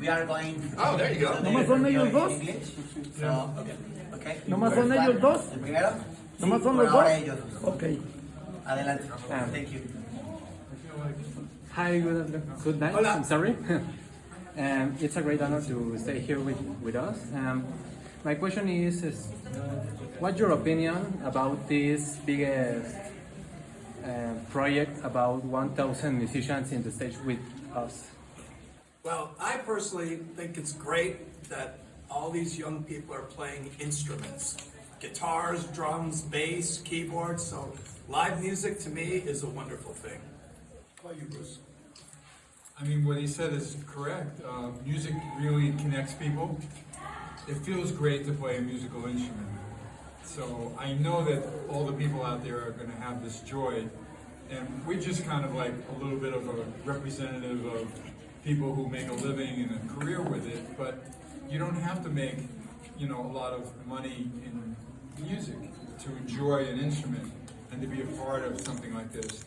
we are going. Oh, there you go. ¿Nomás son ellos dos? So, okay. ¿Nomás son ellos dos? El primero. ¿Nomás son Por los ahora dos? ellos dos. Ok. Adelante. Thank you. Hi, good night. Hola. I'm sorry. It's a great honor to stay here with us. My question is what's your opinion about this biggest project about 1,000 musicians in the stage with us? Well, I personally think it's great that all these young people are playing instruments. Guitars, drums, bass, keyboards, so live music to me is a wonderful thing. How about you, Bruce? I mean, what he said is correct. Music really connects people. It feels great to play a musical instrument. So I know that all the people out there are going to have this joy. And we're just kind of like a little bit of a representative of people who make a living and a career with it. But you don't have to make, a lot of money in music to enjoy an instrument and to be a part of something like this,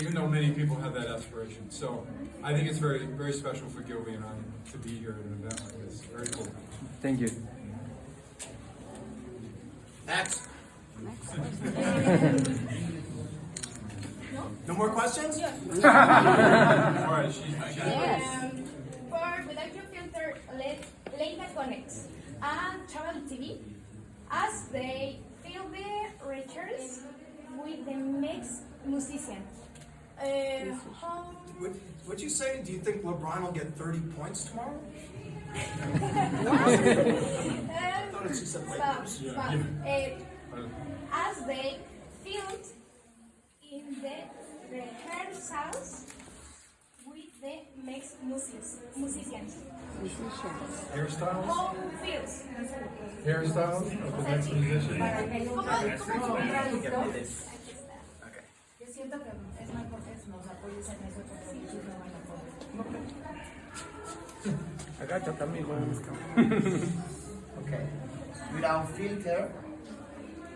even though many people have that aspiration. So I think it's very, very special for Gilby and I to be here at an event like this. Very cool. Thank you. Next. No more questions? All right, she's For Without Your Filter, Later Connects and Travel TV, as they fill the returns with the next musician. How What'd you say? Do you think LeBron will get 30 points tomorrow? I thought it said Lakers. as they filmed in the rehearsals with the next musicians. hairstyles. How feels? Hairstyles of the next musician. Yo siento que es mejor que nos apoyes en eso porque sí, sí no van a poder. Agáchate, amigo. Okay. Without filter.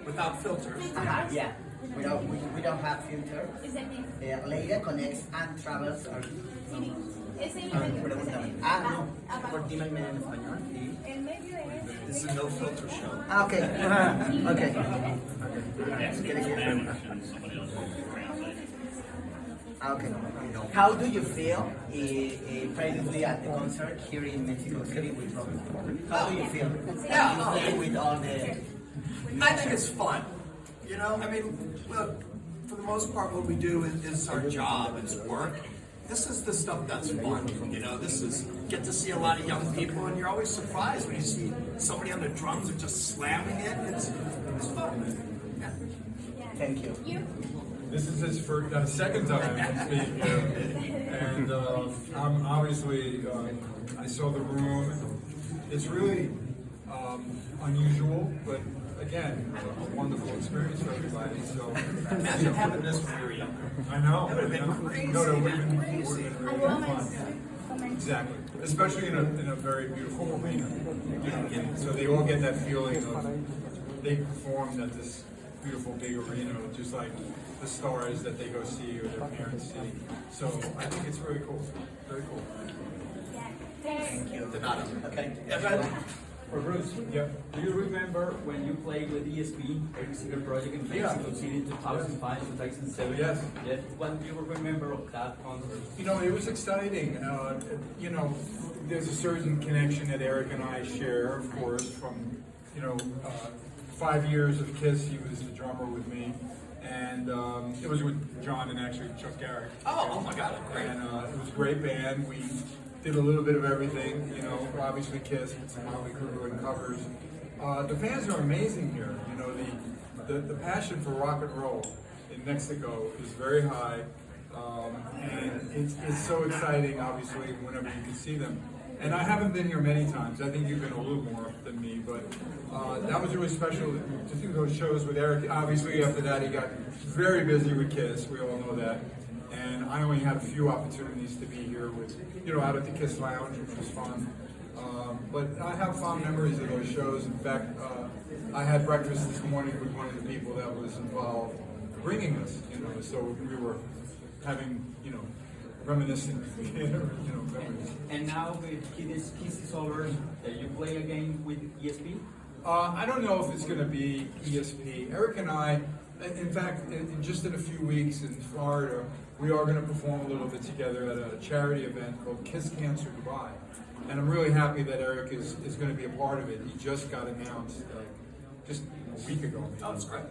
Without filter. Yeah. We don't have filter. Is the name? Later connects and travels. Sí. Ese Pregúntame. No. Por dime en español. Sí. el medio es. This is a no filter show. Okay. Okay. Okay. How do you feel previously at the concert here in Mexico City with Robin? How do you feel? Yeah. You play with all the. I think it's fun. I mean, look, for the most part, what we do is our job, it's work. This is the stuff that's fun. This is get to see a lot of young people, and you're always surprised when you see somebody on the drums or just slamming it. It's fun. Yeah. Thank you. You? This is his second time speaking here, and I'm obviously I saw the room. It's really unusual, but again, a wonderful experience for everybody. So Imagine having this when we were younger. I know. That would have been crazy. No, it would have been Crazy. really fun. Exactly, especially in a very beautiful arena. So they all get that feeling of they performed at this beautiful big arena, just like the stars that they go see or their parents see. So I think it's very cool. Very cool. Thank you. Okay. Yeah, but For Bruce, Yep. do you remember when you played with ESP, every single project in Mexico City in 2005, 2007? Yes. Yes. What do you remember of that concert? It was exciting. There's a certain connection that Eric and I share, of course, from 5 years of KISS. He was the drummer with me, and it was with John and actually Chuck Garrick. oh my God, great. And it was a great band. We did a little bit of everything, obviously KISS, with some Motley Crue and covers. The fans are amazing here. The passion for rock and roll in Mexico is very high, and it's so exciting, obviously, whenever you can see them. And I haven't been here many times. I think you've been a little more than me, but that was really special to do those shows with Eric. Obviously, after that, he got very busy with KISS. We all know that. And I only had a few opportunities to be here with, out at the KISS Lounge, which was fun. But I have fond memories of those shows. In fact, I had breakfast this morning with one of the people that was involved bringing us, so we were having, reminiscent, memories. And now with Kiss is over, you play again with ESP? I don't know if it's going to be ESP. Eric and I, in fact, just in a few weeks in Florida, we are going to perform a little bit together at a charity event called Kiss Cancer Dubai. And I'm really happy that Eric is going to be a part of it. He just got announced just a week ago. Maybe. Oh, that's great.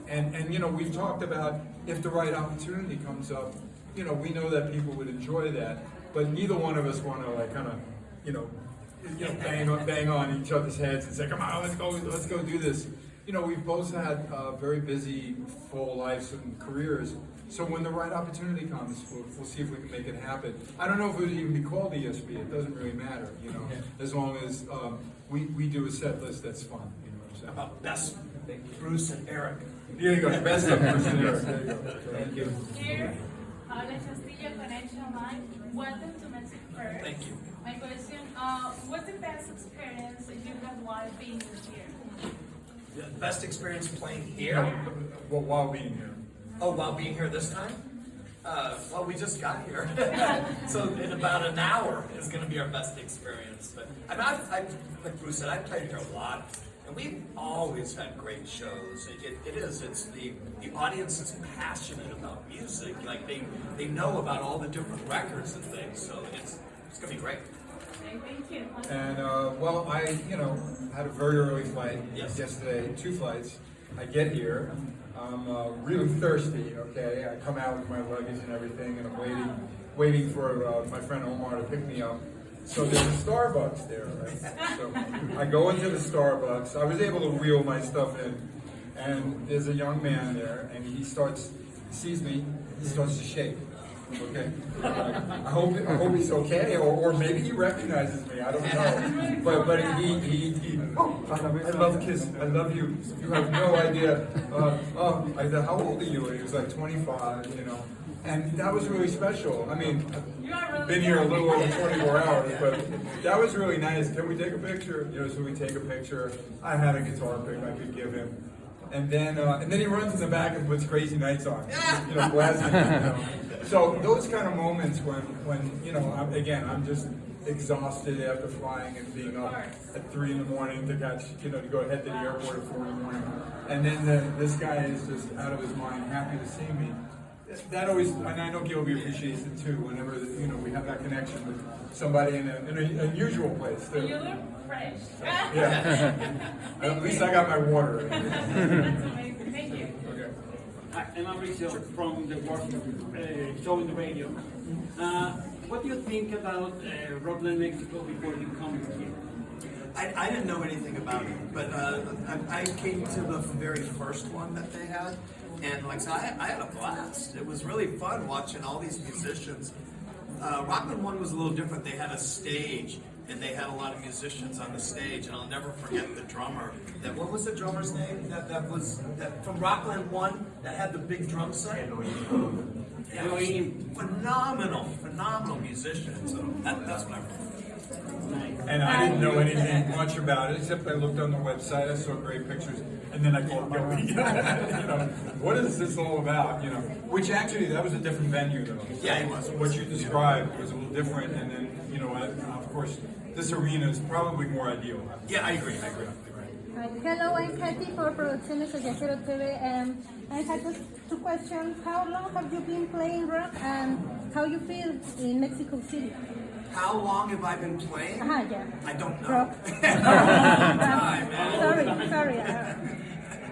And we've talked about if the right opportunity comes up, we know that people would enjoy that, but neither one of us want to bang on each other's heads and say, come on, let's go do this. We've both had very busy, full lives and careers. So when the right opportunity comes, we'll see if we can make it happen. I don't know if it would even be called ESP. It doesn't really matter, as long as we do a set list that's fun. How about best Bruce and Eric? There you go, the best of Bruce and Eric. There you go. Thank you. Here, Paula Castillo, Connection Line. Welcome to Mexico first. Thank you. My question, what's the best experience you had while being here? The best experience playing here? Well, while being here. Oh, while being here this time? Well, we just got here. So in about an hour is going to be our best experience. But like Bruce said, I've played here a lot. And we've always had great shows. It's the audience is passionate about music. Like they know about all the different records and things. So it's going to be great. Okay, thank you. And I had a very early flight yesterday, 2 flights. I get here, I'm really thirsty. Okay, I come out with my luggage and everything, and I'm waiting for my friend Omar to pick me up. So there's a Starbucks there, right? So I go into the Starbucks. I was able to wheel my stuff in, and there's a young man there, and he sees me, he starts to shake. Okay, I hope he's okay, or maybe he recognizes me. I don't know. But he I love Kiss. I love you. You have no idea. I said, how old are you? And he was like 25. And that was really special. I mean, I've been here a little over 24 hours, but that was really nice. Can we take a picture? So we take a picture. I had a guitar pick I could give him. And then he runs in the back and puts Crazy Nights on, blasting. So those kind of moments when I'm just exhausted after flying and being up at 3 in the morning to catch, to go head to the airport at 4 in the morning. And then this guy is just out of his mind, happy to see me. That always, and I know Gilby appreciates it too, whenever, we have that connection with somebody in an unusual place. You look fresh. Yeah. At least I got my water. That's amazing. Thank you. Okay. Hi, I'm Mauricio from the work show in the radio. What do you think about Rockland, Mexico before you come here? I didn't know anything about it, but I came to the very first one that they had, and like so I had a blast. It was really fun watching all these musicians. Rockland one was a little different. They had a stage, and they had a lot of musicians on the stage, and I'll never forget the drummer. What was the drummer's name? That was from Rockland one that had the big drum set. Yeah, phenomenal musician. So that's what I remember. And I didn't know anything much about it, except I looked on the website, I saw great pictures, and then I called Gilby. What is this all about? Which actually, that was a different venue, though. Yeah, it was. What you described was a little different, and then, of course, this arena is probably more ideal. Yeah, I agree. Hi. Hello, I'm Katy for Producciones Viajero TV. I had just 2 questions. How long have you been playing rock, and how you feel in Mexico City? How long have I been playing? Yeah. I don't know. Rock. Time, man. Sorry.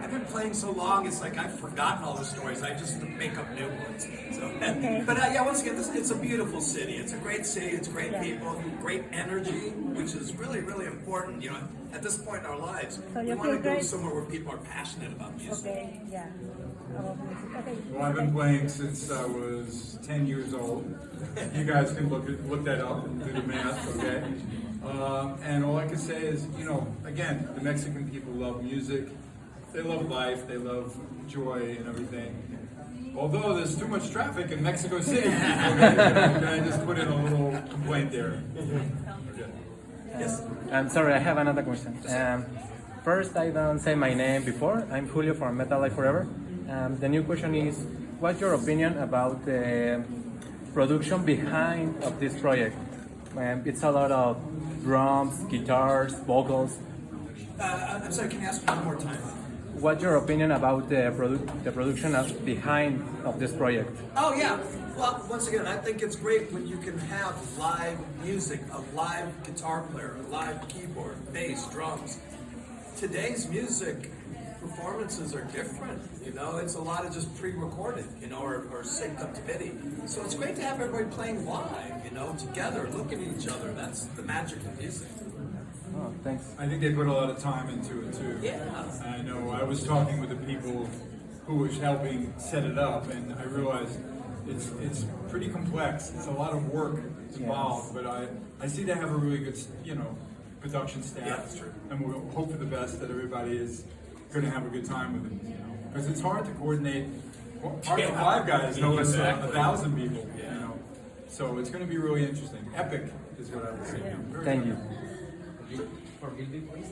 I've been playing so long, it's like I've forgotten all the stories. I just make up new ones. So, Okay. But once again, it's a beautiful city. It's a great city. It's great people, great energy, which is really, really important. At this point in our lives, So we you want to feel go great? somewhere where people are passionate about music. Okay, yeah. About music. Okay. Well, I've been playing since I was 10 years old. You guys can look that up and do the math, okay? And all I can say is, again, the Mexican people love music. They love life. They love joy and everything. Although there's too much traffic in Mexico City. Can I just put in a little complaint there? Okay. Yes. I'm sorry, I have another question. First, I don't say my name before. I'm Julio from Metal Life Forever. The new question is, what's your opinion about the production behind of this project? It's a lot of drums, guitars, vocals. I'm sorry, can you ask me one more time? What's your opinion about the production behind of this project? Oh yeah. Well, once again, I think it's great when you can have live music, a live guitar player, a live keyboard, bass, drums. Today's music performances are different, you know, it's a lot of just pre-recorded, you know, or synced up to MIDI. So it's great to have everybody playing live, you know, together, looking at each other. That's the magic of music. Oh, thanks. I think they put a lot of time into it too. Yeah. I know. I was talking with the people who was helping set it up, and I realized it's pretty complex. It's a lot of work involved, but I see they have a really good, you know, production staff. Yeah, that's true. And we'll hope for the best, that everybody is going to have a good time with it. You know, because it's hard to coordinate. Hard for 5 guys knowing Exactly. 1,000 people. Yeah. You know, so it's going to be really interesting. Epic is what I would say. Thank you. For Gilby, please.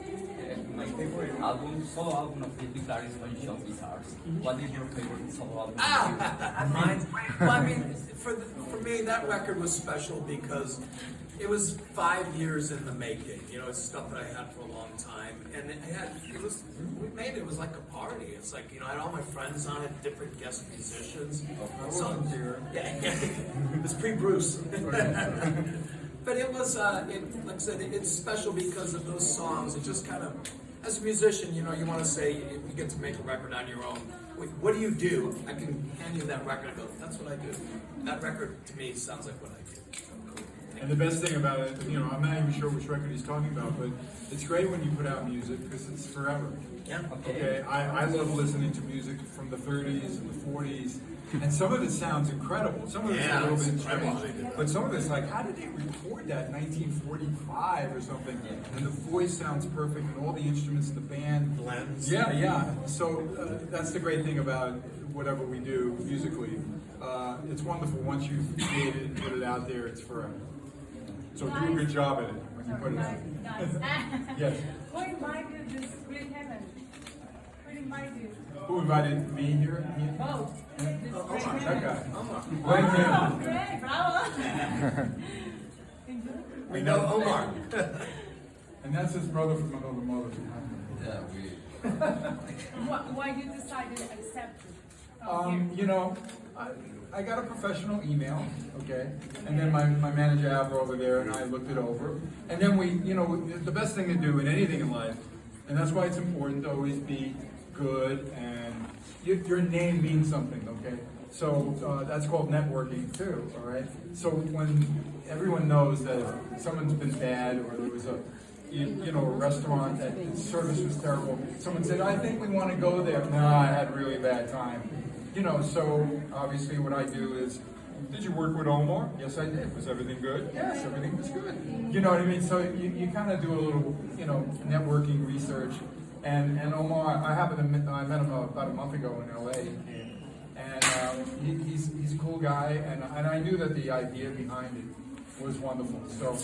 My favorite album, solo album of Gilby Clark is Funny Shop Guitars. What is your favorite solo album? Mine. Well, I mean, for me, that record was special because it was 5 years in the making. You know, it's stuff that I had for a long time, and we made it. It was like a party. It's like, you know, I had all my friends on it, different guest musicians. Yeah. It was pre-Bruce. But it was, like I said, it's special because of those songs. It just kind of, as a musician, you know, you want to say, if you get to make a record on your own, what do you do? I can hand you that record and go, that's what I do. That record, to me, sounds like what I do. And the best thing about it, you know, I'm not even sure which record he's talking about, but it's great when you put out music because it's forever. Yeah. Okay, I love listening to music from the 30s and the 40s, and some of it sounds incredible. Some of it's a little bit strange, but some of it's like, how did they record that in 1945 or something? And the voice sounds perfect, and all the instruments, the band blends. Yeah. So that's the great thing about whatever we do musically. It's wonderful. Once you've created it and put it out there, it's forever. So do a good job at it when you put it out. Yes. Who invited you this great heaven? Who invited you? Who invited me here? Both. That guy. Oh, great, bravo. We know Omar. And that's his brother from another mother. Why you decided to accept it? You know, I got a professional email, okay, and then my manager Abra over there and I looked it over, and then we, you know, the best thing to do in anything in life, and that's why it's important to always be good, and your name means something, okay? So that's called networking too, all right? So when everyone knows that someone's been bad, or there was a restaurant that the service was terrible, someone said, I think we want to go there. No, I had a really bad time. You know, so obviously what I do is, did you work with Omar? Yes, I did. Was everything good? Yes, everything was good. You know what I mean? So you kind of do a little, you know, networking research. And Omar, I met him about a month ago in LA. And he's a cool guy. And I knew that the idea behind it was wonderful. So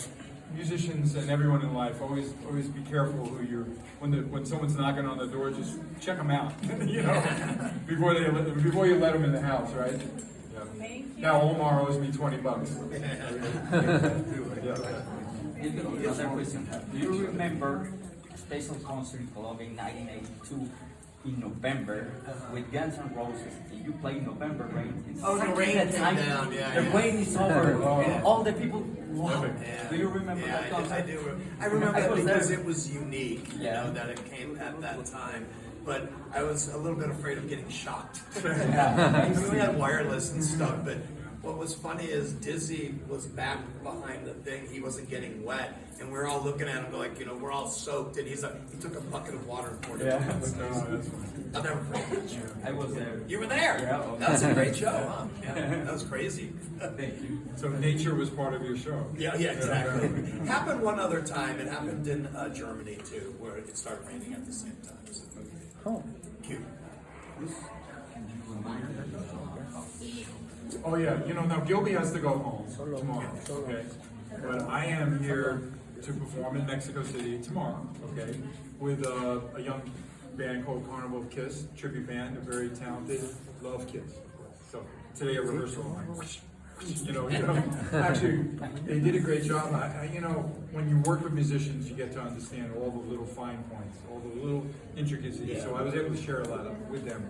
musicians and everyone in life, always be careful who you're, when someone's knocking on the door, just check them out, you know, before you let them in the house, right? Yeah. Now Omar owes me $20. Another question. Do you remember a special concert in Colombia in 1982 in November with Guns N' Roses? You played in November rain. The rain came down, The rain is over, and all the people. Wow. Yeah. Do you remember that concert? I do. I remember that because it was unique, you know, that it came at that time. But I was a little bit afraid of getting shocked. We had wireless and stuff, but what was funny is Dizzy was back behind the thing. He wasn't getting wet, and we were all looking at him like, you know, we're all soaked, and he took a bucket of water and poured it on us. I'll never forget that. I was there. You were there? Yeah. That was a great show, huh? Yeah, that was crazy. Thank you. So nature was part of your show. Yeah, exactly. It happened one other time. It happened in Germany too, where it started raining at the same time. So, Oh. cute. Oh yeah, you know, now Gilby has to go home tomorrow, okay? But I am here to perform in Mexico City tomorrow, okay? With a young band called Carnival of Kiss, tribute band, a very talented Love Kiss. So today a rehearsal. Actually, they did a great job. When you work with musicians, you get to understand all the little fine points, all the little intricacies. So I was able to share a lot with them.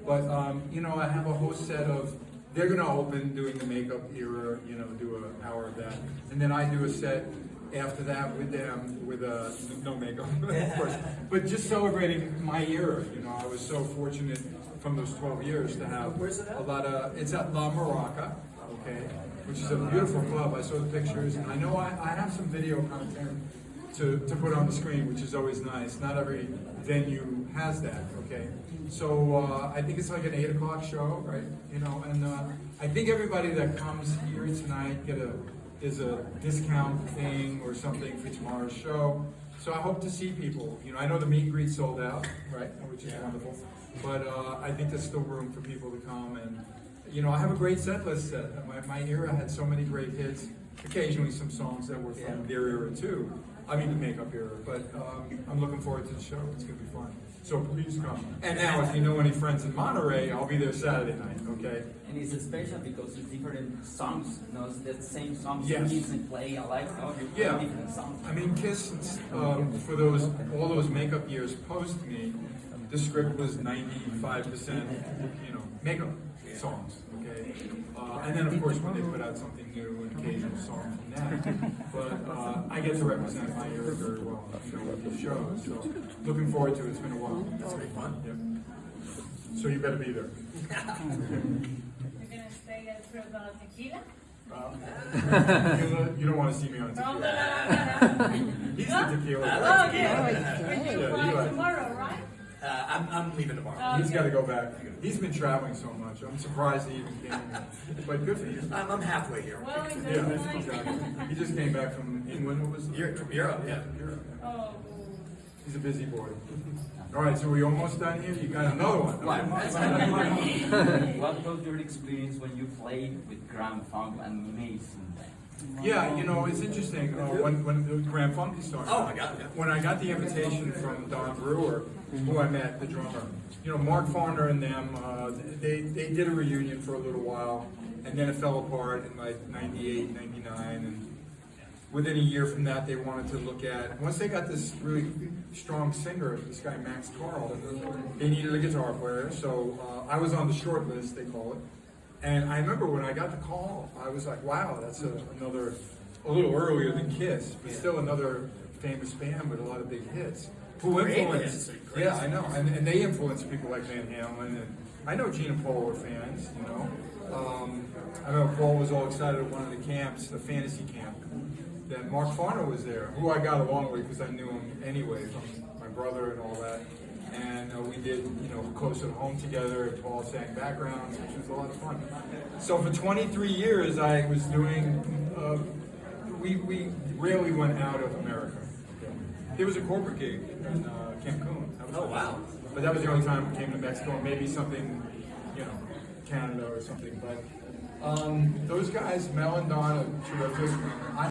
But I have a whole set of. They're going to open doing the makeup era, do an hour of that, and then I do a set after that with them with no makeup, of course, but just celebrating my era. I was so fortunate from those 12 years to have a lot of. It's at La Maraca, okay, which is a beautiful club. I saw the pictures, and I know I have some video content to put on the screen, which is always nice. Not every venue has that, okay. So I think it's like an 8 o'clock show, right? And I think everybody that comes here tonight is a discount thing or something for tomorrow's show. So I hope to see people. I know the meet and greet sold out, right? Which is wonderful. But I think there's still room for people to come. And I have a great set list. My era had so many great hits. Occasionally some songs that were from their era too. I mean the makeup era. But I'm looking forward to the show. It's gonna be fun. So please come. And now, if you know any friends in Monterey, I'll be there Saturday night. Okay. And it's special because it's different songs. It's the same songs. Yes. You can play alike. You play different songs. I mean, Kiss for all those makeup years post me, the script was 95%, makeup songs. Okay. And then of course when they put out something new, an occasional song from that. But I get to represent my era very well, with these shows. So looking forward to it. It's been a while. That's gonna be fun. Yep. So you better be there. You're gonna stay for the tequila? You don't want to see me on No, tequila. He's the tequila. Oh, okay. Yeah, You you fly are. tomorrow, right? I'm leaving tomorrow. He's got to go back. He's been traveling so much. I'm surprised he even came here. But good for you. I'm halfway here. Well, enjoy Yeah, the night. exactly. He just came back from England. What was it? From Europe, yeah. Europe. Oh. He's a busy boy. All right, so we're almost done here. You got another one. What was your experience when you played with Grand Funk? Amazing. Yeah, it's interesting. When the Grand Funky started. Oh my God! Yeah. When I got the invitation from Don Brewer, who I met, the drummer, Mark Farner and them, they did a reunion for a little while, and then it fell apart in like '98, '99, and within a year from that, they wanted to look at. Once they got this really strong singer, this guy Max Carl, they needed a guitar player, so I was on the short list, they call it. And I remember when I got the call, I was like, wow, that's a little earlier than Kiss, but still another famous band with a lot of big hits. Who influenced? Yeah, I know. And they influenced people like Van Halen. And I know Gene and Paul were fans, I remember Paul was all excited at one of the camps, the fantasy camp, that Mark Farner was there, who I got along with because I knew him anyway from my brother and all that. And we did, Closer to Home together, and Paul sang backgrounds, which was a lot of fun. So for 23 years, I was doing, we rarely went out of America. There was a corporate gig in Cancun. That was Oh wow! But that was the only time we came to Mexico, maybe something, Canada or something. But those guys, Mel and Don, are terrific.